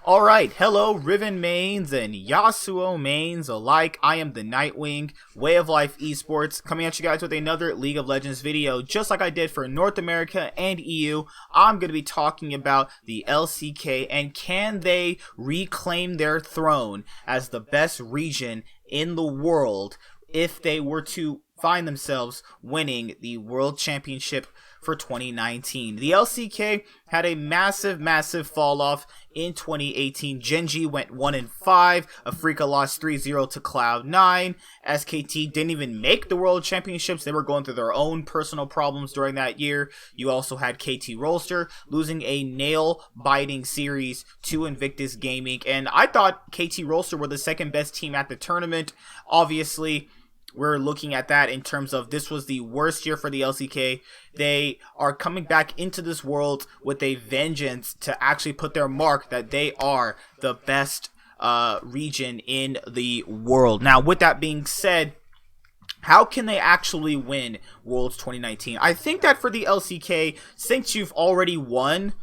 Alright, hello Riven mains and Yasuo mains alike. I am the Nightwing, Way of Life Esports, coming at you guys with another League of Legends video. Just like I did for North America and EU, I'm going to be talking about the LCK and can they reclaim their throne as the best region in the world if they were to find themselves winning the World Championship for 2019. The LCK had a massive fall off in 2018. Gen.G went 1-5. Afreeca lost 3-0 to Cloud9. SKT didn't even make the World Championships. They were going through their own personal problems during that year. You also had KT Rolster losing a nail-biting series to Invictus Gaming. And I thought KT Rolster were the second best team at the tournament. Obviously, we're looking at that in terms of this was the worst year for the LCK. They are coming back into this world with a vengeance to actually put their mark that they are the best region in the world. Now, with that being said, how can they actually win Worlds 2019? I think that for the LCK, since you've already won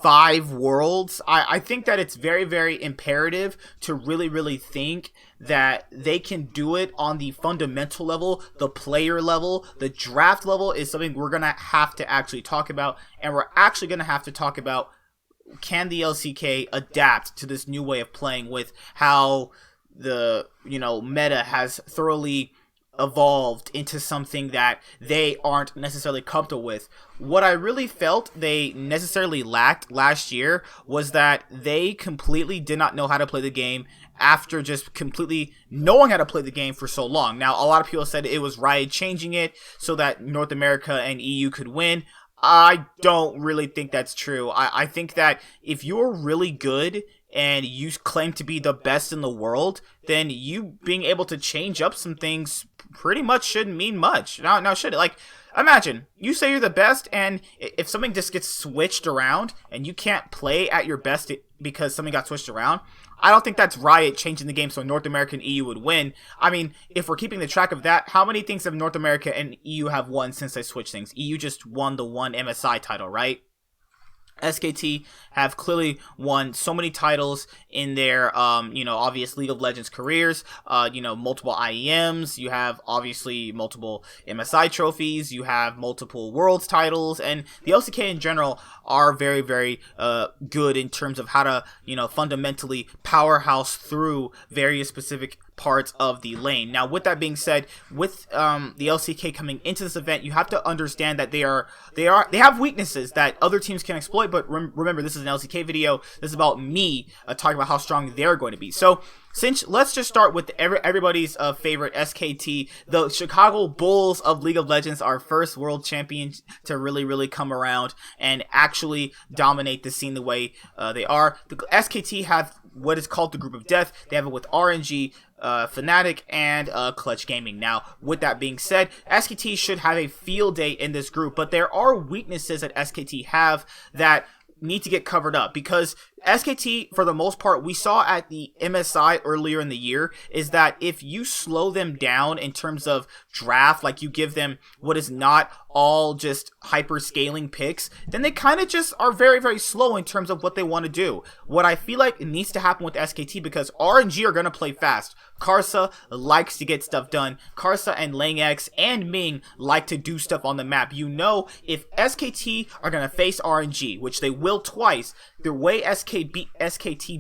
5 worlds, I think that it's very imperative to really think that they can do it on the fundamental level, the player level. The draft level is something we're gonna have to actually talk about, and we're actually gonna have to talk about, can the LCK adapt to this new way of playing with how the meta has thoroughly evolved into something that they aren't necessarily comfortable with. What I really felt they necessarily lacked last year was that they completely did not know how to play the game after just completely knowing how to play the game for so long. Now, a lot of people said it was Riot changing it so that North America and EU could win. I don't really think that's true. I think that if you're really good and you claim to be the best in the world, then you being able to change up some things pretty much shouldn't mean much. Now should it? Like, imagine you say you're the best, and if something just gets switched around and you can't play at your best because something got switched around, I don't think that's Riot changing the game so North America and EU would win. I mean, if we're keeping the track of that, how many things have North America and EU have won since they switched things? EU just won the one MSI title, right? SKT have clearly won so many titles in their, obvious League of Legends careers, multiple IEMs, you have obviously multiple MSI trophies, you have multiple Worlds titles, and the LCK in general are very good in terms of how to, fundamentally powerhouse through various specific parts of the lane. Now, with that being said, with the LCK coming into this event, you have to understand that they have weaknesses that other teams can exploit. But remember, this is an LCK video. This is about me talking about how strong they're going to be. So, let's just start with everybody's favorite SKT, the Chicago Bulls of League of Legends, our first world champion to really come around and actually dominate the scene the way they are. The SKT have what is called the Group of Death. They have it with RNG, Fnatic, and Clutch Gaming. Now, with that being said, SKT should have a field day in this group, but there are weaknesses that SKT have that need to get covered up, because SKT, for the most part, we saw at the MSI earlier in the year, is that if you slow them down in terms of draft, like you give them what is not all just hyper scaling picks, then they kind of just are very slow in terms of what they want to do. What I feel like needs to happen with SKT, because RNG are going to play fast. Karsa likes to get stuff done. Karsa and LangX and Ming like to do stuff on the map. If SKT are going to face RNG, which they will twice, the way SKT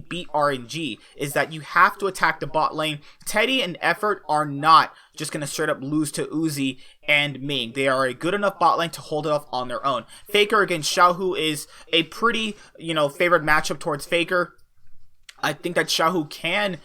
beat RNG is that you have to attack the bot lane. Teddy and Effort are not just going to straight up lose to Uzi and Ming. They are a good enough bot lane to hold it off on their own. Faker against Xiaohu is a pretty, favored matchup towards Faker. I think that Xiaohu can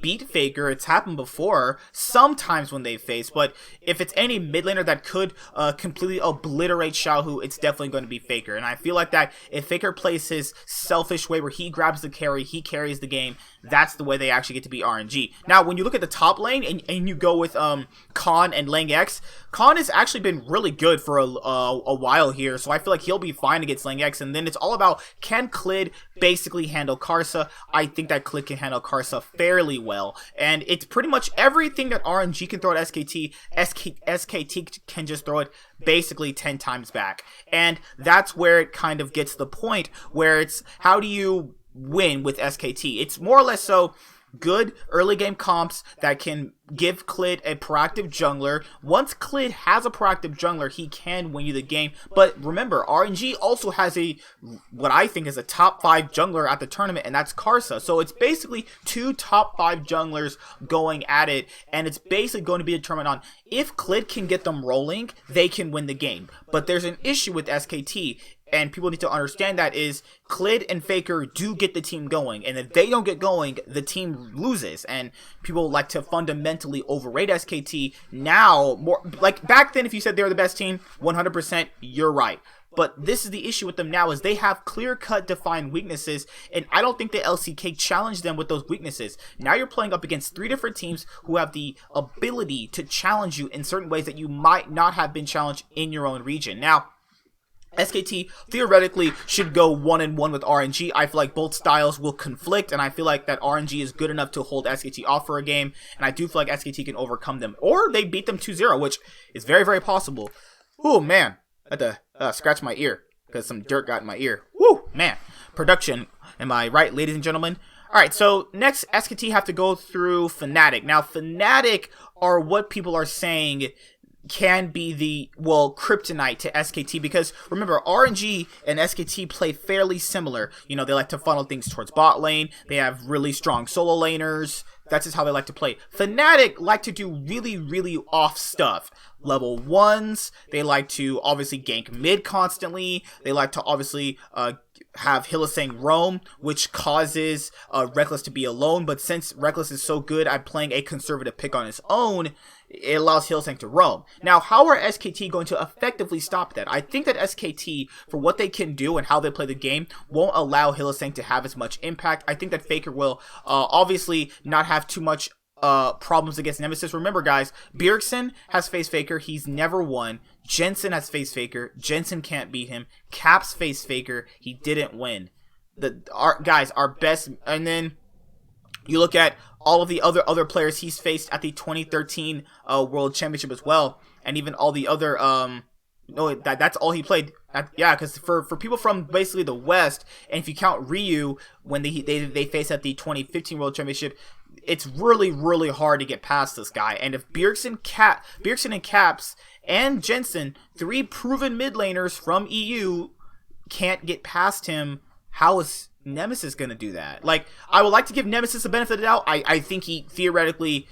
beat Faker. It's happened before, sometimes when they face, but if it's any mid laner that could completely obliterate Xiaohu, it's definitely going to be Faker. And I feel like that if Faker plays his selfish way where he grabs the carry, he carries the game, that's the way they actually get to beat RNG. Now, when you look at the top lane and you go with Khan and LangX, Khan has actually been really good for a while here, so I feel like he'll be fine against LangX. And then it's all about, can Clid basically handle Karsa? I think that Clid can handle Karsa fairly really well. And it's pretty much everything that RNG can throw at SKT can just throw it basically 10 times back. And that's where it kind of gets to the point where it's, how do you win with SKT? It's more or less so good early game comps that can give Clid a proactive jungler. Once Clid has a proactive jungler, he can win you the game. But remember, RNG also has what I think is a top 5 jungler at the tournament, and that's Karsa. So it's basically 2 top 5 junglers going at it, and it's basically going to be determined on if Clid can get them rolling, they can win the game. But there's an issue with SKT, and people need to understand that is Clid and Faker do get the team going, and if they don't get going, the team loses. And people like to fundamentally overrate SKT now. More like back then, if you said they were the best team, 100%, you're right. But this is the issue with them now, is they have clear-cut defined weaknesses, and I don't think the LCK challenged them with those weaknesses. Now you're playing up against 3 different teams who have the ability to challenge you in certain ways that you might not have been challenged in your own region. Now, SKT theoretically should go 1-1 with RNG. I feel like both styles will conflict, and I feel like that RNG is good enough to hold SKT off for a game, and I do feel like SKT can overcome them, or they beat them 2-0, which is very, very possible. Oh man, I had to scratch my ear because some dirt got in my ear. Woo, man. Production, am I right, ladies and gentlemen? Alright, so next SKT have to go through Fnatic. Now, Fnatic are what people are saying can be the, well, kryptonite to SKT, because remember, RNG and SKT play fairly similar. You know, they like to funnel things towards bot lane. They have really strong solo laners. That's just how they like to play. Fnatic like to do really, really off stuff. Level 1s, they like to obviously gank mid constantly. They like to obviously have Hylissang roam, which causes Rekkles to be alone. But since Rekkles is so good at playing a conservative pick on his own, it allows Hylissang to roam. Now, how are SKT going to effectively stop that? I think that SKT, for what they can do and how they play the game, won't allow Hylissang to have as much impact. I think that Faker will obviously not have too much problems against Nemesis. Remember, guys, Bjergsen has faced Faker. He's never won. Jensen has faced Faker. Jensen can't beat him. Caps faced Faker. He didn't win. Our best, and then you look at all of the other players he's faced at the 2013 World Championship as well, and even all the other no, that's all he played. Yeah, because for people from basically the West, and if you count Ryu when they faced at the 2015 World Championship, it's really, really hard to get past this guy. And if Bjergsen and Caps and Jensen, 3 proven mid laners from EU, can't get past him, how is Nemesis gonna do that? Like, I would like to give Nemesis a benefit of the doubt. I think he theoretically,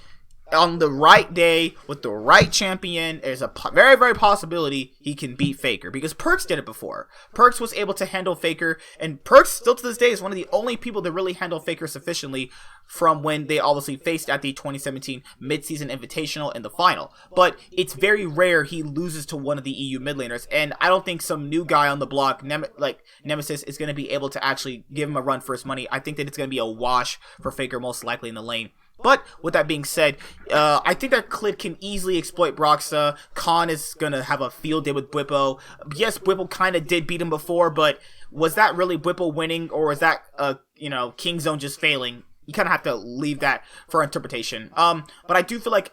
on the right day with the right champion, there's a very, very possibility he can beat Faker, because Perkz did it before. Perkz was able to handle Faker, and Perkz still to this day is one of the only people that really handle Faker sufficiently, from when they obviously faced at the 2017 Mid-Season Invitational in the final. But it's very rare he loses to one of the EU mid laners, and I don't think some new guy on the block, like Nemesis, is going to be able to actually give him a run for his money. I think that it's going to be a wash for Faker, most likely in the lane. But with that being said, I think that Clid can easily exploit Broxah. Khan is going to have a field day with Bwipo. Yes, Bwipo kind of did beat him before, but was that really Bwipo winning, or was that, King Zone just failing? You kind of have to leave that for interpretation. But I do feel like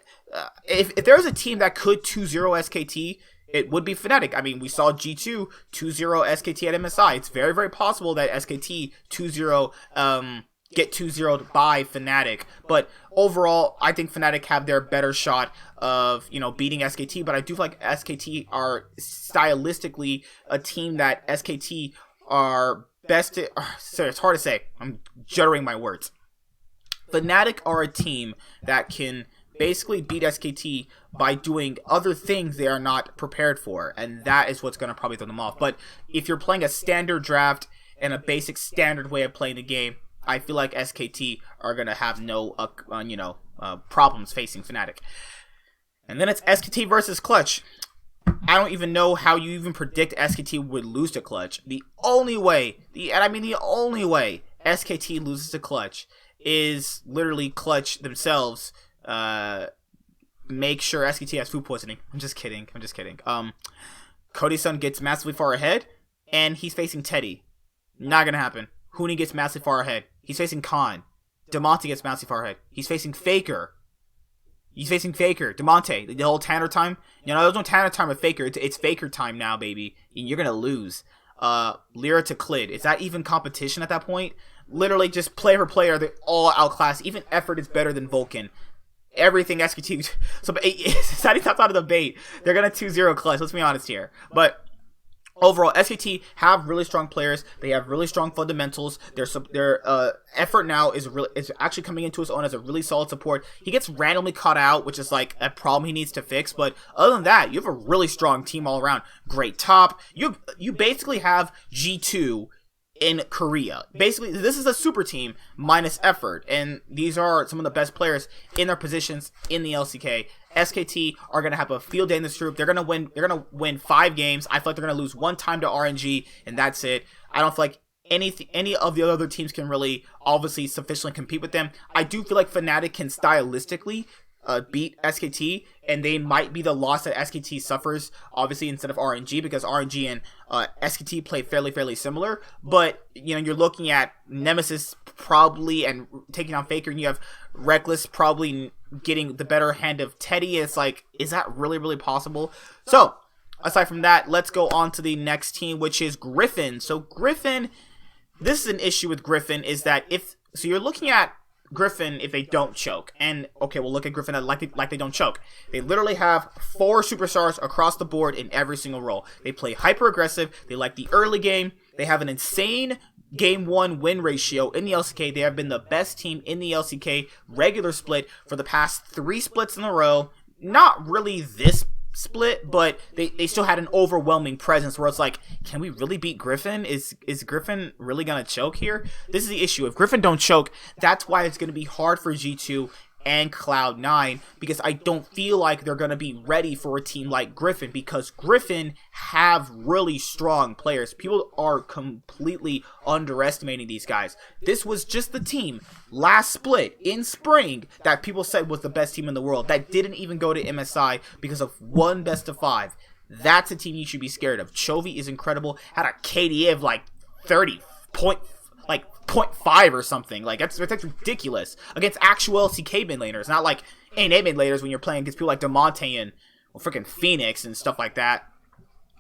if there's a team that could 2-0 SKT, it would be Fnatic. I mean, we saw G2 2-0 SKT at MSI. It's very, very possible that SKT 2-0 get 2-0'd by Fnatic. But overall, I think Fnatic have their better shot of, beating SKT. But I do feel like SKT are stylistically a team that SKT are best at. Sorry, it's hard to say. I'm juttering my words. Fnatic are a team that can basically beat SKT by doing other things they are not prepared for, and that is what's going to probably throw them off. But if you're playing a standard draft and a basic standard way of playing the game, I feel like SKT are going to have no problems facing Fnatic. And then it's SKT versus Clutch. I don't even know how you even predict SKT would lose to Clutch. The only way SKT loses to Clutch is literally Clutch themselves make sure SKT has food poisoning. I'm just kidding. Cody's son gets massively far ahead, and he's facing Teddy. Not gonna happen. Huni gets massively far ahead. He's facing Khan. Damonte gets Mousy Farhead. He's facing Faker. Damonte, the whole Tanner time. There's no Tanner time with Faker. It's Faker time now, baby. And you're going to lose. Lyra to Clid. Is that even competition at that point? Literally just player for player, they all outclass. Even effort is better than Vulcan. Everything SKT. So it's not even outside of the bait. They're going to 2-0 clutch. Let's be honest here. But overall, SKT have really strong players. They have really strong fundamentals. Their effort now is actually coming into his own as a really solid support. He gets randomly caught out, which is like a problem he needs to fix. But other than that, you have a really strong team all around. Great top. You basically have G2 in Korea. Basically, this is a super team minus effort, and these are some of the best players in their positions in the LCK. SKT are going to have a field day in this group. They're going to win 5 games. I feel like they're going to lose 1 time to RNG, and that's it. I don't feel like any of the other teams can really obviously sufficiently compete with them. I do feel like Fnatic can stylistically beat SKT, and they might be the loss that SKT suffers, obviously, instead of RNG, because RNG and SKT play fairly similar. But you're looking at Nemesis probably and taking on Faker, and you have Reckless probably getting the better hand of Teddy. It's like, is that really possible? So aside from that, let's go on to the next team, which is Griffin. So Griffin, this is an issue with Griffin, is that you're looking at Griffin if they don't choke. And okay, we'll look at Griffin like they don't choke. They literally have 4 superstars across the board in every single role. They play hyper aggressive. They like the early game. They have an insane game 1 win ratio in the LCK. They have been the best team in the LCK regular split for the past 3 splits in a row. Not really this split, but they still had an overwhelming presence where it's like, can we really beat Griffin? Is Griffin really gonna choke here? This is the issue. If Griffin don't choke, that's why it's gonna be hard for G2 and Cloud9, because I don't feel like they're gonna be ready for a team like Griffin, because Griffin have really strong players. People are completely underestimating these guys. This was just the team last split in spring that people said was the best team in the world that didn't even go to MSI because of 1 best of 5. That's a team you should be scared of. Chovy is incredible. Had a KDA of like 0.5 or something. Like that's ridiculous against actual LCK mid laners, not like NA mid laners when you're playing against people like Damonte and freaking Phoenix and stuff like that.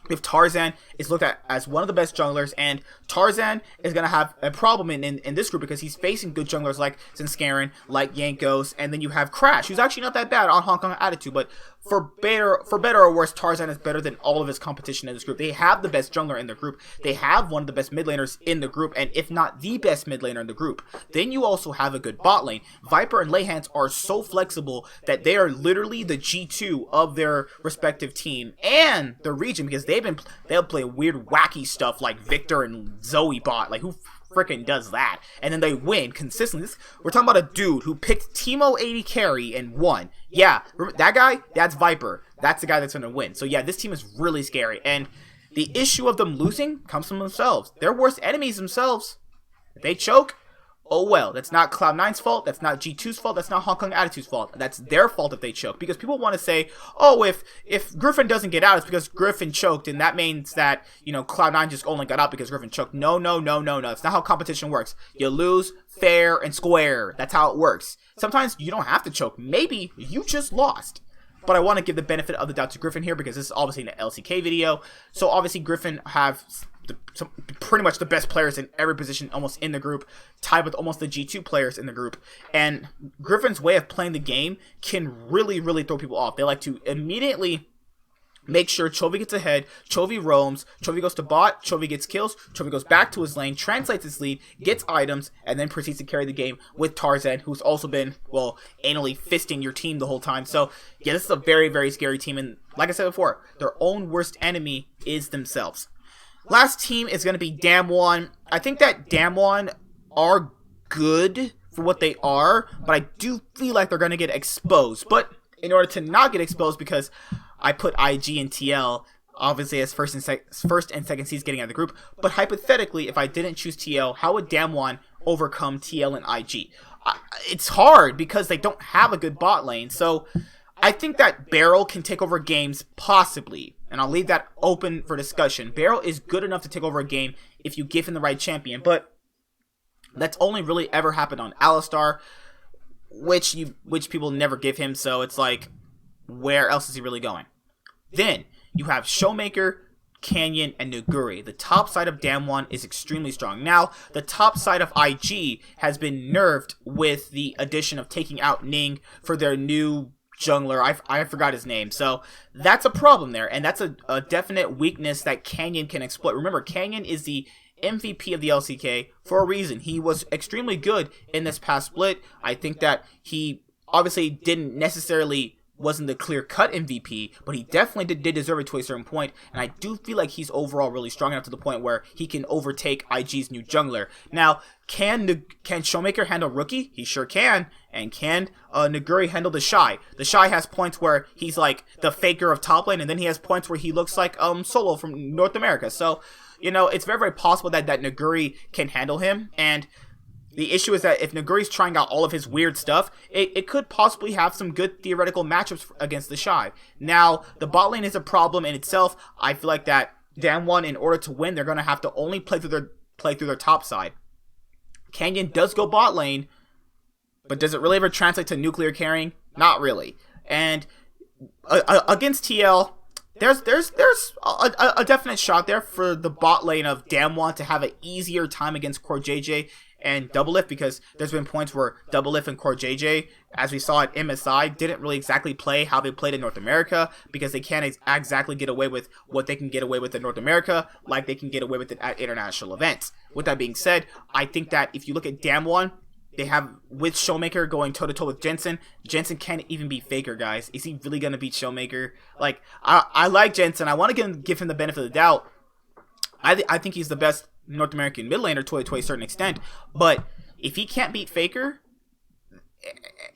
If Tarzan is looked at as one of the best junglers, and Tarzan is going to have a problem in this group because he's facing good junglers like Zinskarin, like Jankos, and then you have Crash, who's actually not that bad on Hong Kong Attitude, but for better or worse, Tarzan is better than all of his competition in this group. They have the best jungler in the group. They have one of the best mid laners in the group, and if not the best mid laner in the group. Then you also have a good bot lane. Viper and Lehans are so flexible that they are literally the G2 of their respective team and the region, because they'll play weird wacky stuff like Victor and Zoe bot. Like, who freaking does that? And then they win consistently. We're talking about a dude who picked Teemo 80 carry and won. Yeah, that guy, that's Viper. That's the guy that's going to win. So yeah, this team is really scary. And the issue of them losing comes from themselves. They're worst enemies themselves. If they choke, oh well. That's not Cloud9's fault. That's not G2's fault. That's not Hong Kong Attitude's fault. That's their fault if they choke. Because people want to say, oh, if Griffin doesn't get out, it's because Griffin choked, and that means that, Cloud9 just only got out because Griffin choked. No. That's not how competition works. You lose fair and square. That's how it works. Sometimes you don't have to choke. Maybe you just lost. But I want to give the benefit of the doubt to Griffin here, because this is obviously an LCK video. So obviously Griffin have pretty much the best players in every position almost in the group, tied with almost the G2 players in the group. And Griffin's way of playing the game can really throw people off. They like to immediately make sure Chovy gets ahead, Chovy roams, Chovy goes to bot, Chovy gets kills, Chovy goes back to his lane, translates his lead, gets items, and then proceeds to carry the game with Tarzan, who's also been, anally fisting your team the whole time. So yeah, this is a very scary team, and like I said before, their own worst enemy is themselves. Last team is going to be Damwon. I think that Damwon are good for what they are, but I do feel like they're going to get exposed. But in order to not get exposed, because I put IG and TL obviously as first and second seeds getting out of the group, but hypothetically, if I didn't choose TL, how would Damwon overcome TL and IG? It's hard because they don't have a good bot lane. So I think that Beryl can take over games, possibly, and I'll leave that open for discussion. Beryl is good enough to take over a game if you give him the right champion, but That's only really ever happened on Alistar, which people never give him, so it's like, where else is he really going? Then you have Showmaker, Canyon, and Nuguri. The top side of Damwon is extremely strong. Now, the top side of IG has been nerfed with the addition of taking out Ning for their new jungler. I forgot his name. So that's a problem there, and that's a definite weakness that Canyon can exploit. Remember, Canyon is the MVP of the LCK for a reason. He was extremely good in this past split. I think that he obviously didn't necessarily wasn't the clear-cut MVP, but he definitely did deserve it to a certain point, and I do feel like he's overall really strong enough to the point where he can overtake IG's new jungler. Now, can Showmaker handle Rookie? He sure can. And can Nuguri handle the Shy? The Shy has points where he's like the faker of top lane, and then he has points where he looks like Solo from North America. So, you know, it's very, very possible that Nuguri can handle him, and the issue is that if Nuguri's trying out all of his weird stuff, it could possibly have some good theoretical matchups against the Shy. Now, the bot lane is a problem in itself. I feel like that Damwon, in order to win, they're going to have to only play through their top side. Canyon does go bot lane, but does it really ever translate to nuclear carrying? Not really. And against TL, there's a definite shot there for the bot lane of Damwon to have an easier time against CoreJJ and Doublelift, because there's been points where Doublelift and CoreJJ, as we saw at MSI, didn't really exactly play how they played in North America, because they can't exactly get away with what they can get away with in North America like they can get away with it at international events. With that being said, I think that if you look at Damwon, they have, with Showmaker going toe-to-toe with Jensen can't even beat Faker, guys. Is he really going to beat Showmaker? Like, I like Jensen. I want to give him the benefit of the doubt. I think he's the best North American mid laner to a certain extent, but if he can't beat Faker,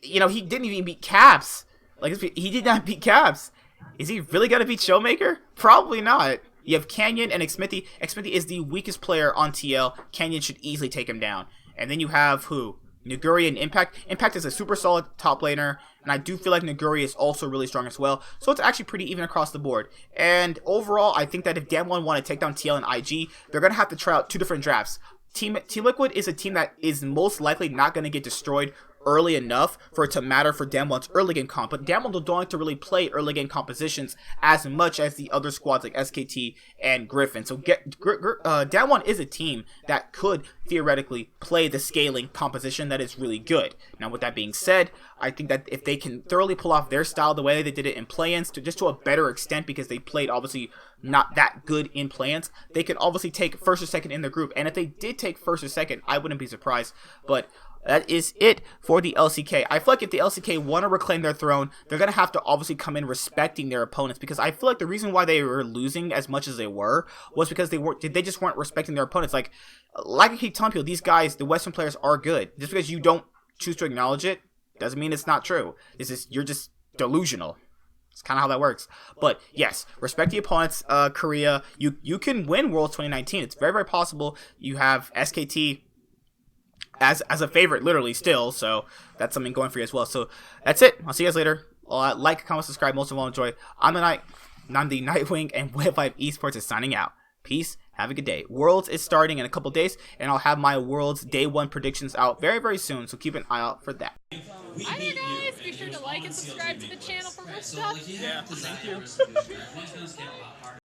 you know, he didn't even beat Caps. Like, he did not beat Caps. Is he really going to beat Showmaker? Probably not. You have Canyon and Xmithie. Xmithie is the weakest player on TL. Canyon should easily take him down. And then you have who? Nuguri and Impact. Impact is a super solid top laner, and I do feel like Nuguri is also really strong as well. So it's actually pretty even across the board. And overall, I think that if Damwon want to take down TL and IG, they're going to have to try out two different drafts. Team Liquid is a team that is most likely not going to get destroyed early enough for it to matter for Damwon's early game comp, but Damwon don't like to really play early game compositions as much as the other squads like SKT and Griffin. So Damwon is a team that could theoretically play the scaling composition that is really good. Now, with that being said, I think that if they can thoroughly pull off their style the way they did it in play-ins, to a better extent, because they played obviously not that good in play-ins, they could obviously take first or second in their group. And if they did take first or second, I wouldn't be surprised. But that is it for the LCK. I feel like if the LCK want to reclaim their throne, they're going to have to obviously come in respecting their opponents, because I feel like the reason why they were losing as much as they were was because they just weren't respecting their opponents. Like I keep telling people, these guys, the Western players, are good. Just because you don't choose to acknowledge it doesn't mean it's not true. You're just delusional. It's kind of how that works. But yes, respect the opponents. Korea, you can win Worlds 2019. It's very, very possible. You have SKT as a favorite, literally, still, so that's something going for you as well. So that's it. I'll see you guys later. Like, comment, subscribe. Most of all, enjoy. I'm the Nightwing, and Way of Life Esports is signing out. Peace. Have a good day. Worlds is starting in a couple days, and I'll have my Worlds Day 1 predictions out very, very soon, so keep an eye out for that. Hi there, guys. Be sure to like and subscribe to the channel for more stuff. Yeah, thank you.